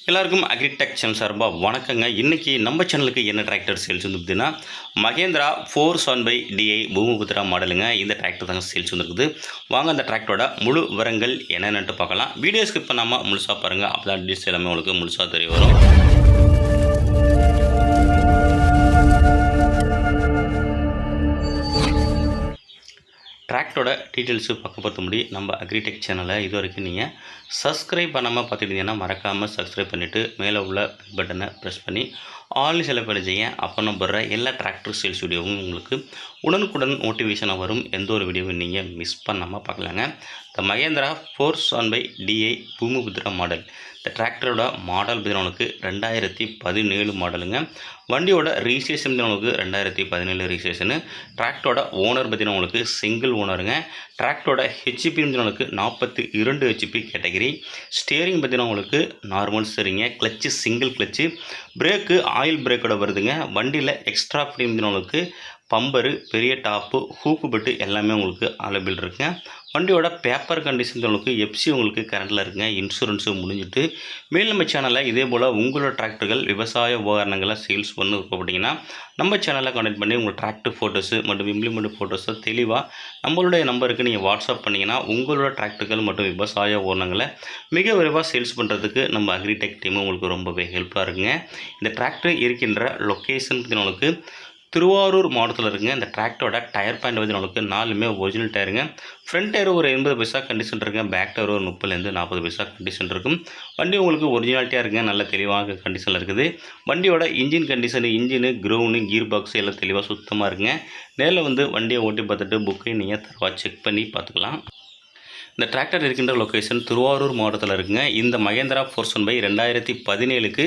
எல்லாருக்கும் agritech channel சார்பாக வணக்கங்க. இன்றைக்கி நம்ம சேனலுக்கு என்ன டிராக்டர் சேல்ஸ் வந்து பார்த்தீங்கன்னா மகேந்திரா 475DI பூமிபுத்ரா மாடலுங்க. இந்த டிராக்டர் தாங்க சேல்ஸ் வந்துருக்குது. வாங்க அந்த டிராக்டரோட முழு விவரங்கள் என்னென்னு பார்க்கலாம். வீடியோ ஸ்கிப் பண்ணாமல் முழுசாக பாருங்கள். அப்போ தான் டீட்டெயில்ஸ் எல்லாமே உங்களுக்கு முழுசாக தெரிய வரும். டிராக்டரோட டீட்டெயில்ஸு பார்க்க முடி நம்ம அக்ரிடெக் சேனலை இது வரைக்கும் நீங்கள் சப்ஸ்கிரைப் பண்ணாமல் பார்த்துக்கிட்டிங்கன்னா மறக்காமல் சப்ஸ்கிரைப் பண்ணிவிட்டு மேலே உள்ள பட்டனை ப்ரெஸ் பண்ணி ஆல் செலக்ட் பண்ணி செய்ய. அப்போ நம்ம போடுற எல்லா டிராக்டர் சேல்ஸ் வீடியோவும் உங்களுக்கு உடனுக்குடன் மோட்டிவேஷனாக வரும். எந்த ஒரு வீடியோவும் நீங்கள் மிஸ் பண்ணாமல் பார்க்கலாங்க. இந்த மகேந்திரா 475DI பூமிபுத்ரா மாடல். இந்த டிராக்டரோட மாடல் பார்த்தீங்கன்னா 2017 மாடலுங்க. வண்டியோட ரிஜிஸ்ட்ரேஷன் உங்களுக்கு 2017 ரிஜிஸ்ட்ரேஷனு. டிராக்டரோட ஓனர் பார்த்தீங்கன்னா உங்களுக்கு சிங்கிள் ஓனருங்க. டிராக்டரோட ஹெச்பி உங்களுக்கு 42 ஹெச்பி கேட்டகரி. ஸ்டியரிங் பார்த்தீங்கன்னா உங்களுக்கு நார்மல் ஸ்டியரிங்க. Clutch single clutch. Brake oil பிரேக்கோட வருதுங்க. வண்டியில் எக்ஸ்ட்ரா ஃப்ரீ உங்களுக்கு பம்பரு, பெரிய டாப்பு, ஹூக்கு பெட்டு எல்லாமே உங்களுக்கு அவைலபிள் இருக்குங்க. வண்டியோட பேப்பர் கண்டிஷன் உங்களுக்கு எஃப்சி உங்களுக்கு கரண்டில் இருக்குங்க. இன்சூரன்ஸு முடிஞ்சிட்டு மேல் நம்ம சேனலில் இதே போல் உங்களோட டிராக்டர்கள் விவசாய உபகரணங்களை சேல்ஸ் பண்ண விருப்பப்பட்டீங்கன்னா நம்ம சேனலில் கான்டெக்ட் பண்ணி உங்கள் டிராக்டர் ஃபோட்டோஸு மற்றும் இம்ப்ளிமெண்ட் ஃபோட்டோஸை தெளிவாக நம்மளுடைய நம்பருக்கு நீங்கள் வாட்ஸ்அப் பண்ணிங்கன்னா உங்களோட டிராக்டர்கள் மற்றும் விவசாய உபகரணங்களை மிக விரைவாக சேல்ஸ் பண்ணுறதுக்கு நம்ம அக்ரிடெக் டீம் உங்களுக்கு ரொம்பவே ஹெல்ப்ஃபுல்லாக இருக்குங்க. இந்த டிராக்டர் இருக்கின்ற லொக்கேஷன் உங்களுக்கு திருவாரூர் மாவட்டத்தில் இருக்குங்க. இந்த டிராக்டரோட டயர் பாயிண்ட் வந்து நம்மளுக்கு 4மே ஒரிஜினல் டயருங்க. ஃப்ரண்ட் டயர் ஒரு 80 பைசா கண்டிஷன் இருக்குங்க. பேக் டயர் ஒரு 30லேருந்து 40 பைசா கண்டிஷன் இருக்கும். வண்டி உங்களுக்கு ஒரிஜினாலிட்டியாக இருக்குங்க. நல்ல தெளிவாக கண்டிஷனில் இருக்குது. வண்டியோட engine condition, engine, ground, gear box எல்லாம் தெளிவாக சுத்தமாக இருக்குங்க. நேரில் வந்து வண்டியை ஓட்டி பார்த்துட்டு புக்கை நீங்கள் தரவா செக் பண்ணி பார்த்துக்கலாம். இந்த டிராக்டர் இருக்கின்ற லொக்கேஷன் திருவாரூர் மாவட்டத்தில் இருக்குங்க. இந்த மகேந்திரா 475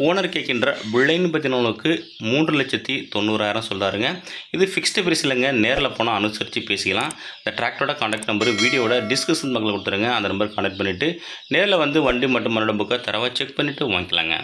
ஓனர் கேட்கின்ற விலைன்னு பார்த்தீங்கன்னா 3,90,000 சொல்கிறாருங்க. இது ஃபிக்ஸ்டு பிரைஸ் இல்லைங்க. நேரில் போனால் அனுசரித்து பேசிக்கலாம். இந்த டிராக்டரோட கான்டாக்ட் நம்பர் வீடியோட டிஸ்கிரிப்ஷன் பக்கத்தில் கொடுத்துருங்க. அந்த நம்பர் கான்டாக்ட் பண்ணிவிட்டு நேரில் வந்து வண்டி மற்றும் மறுபடியும் புக்கை தரவா செக் பண்ணிவிட்டு வாங்கிக்கலாங்க.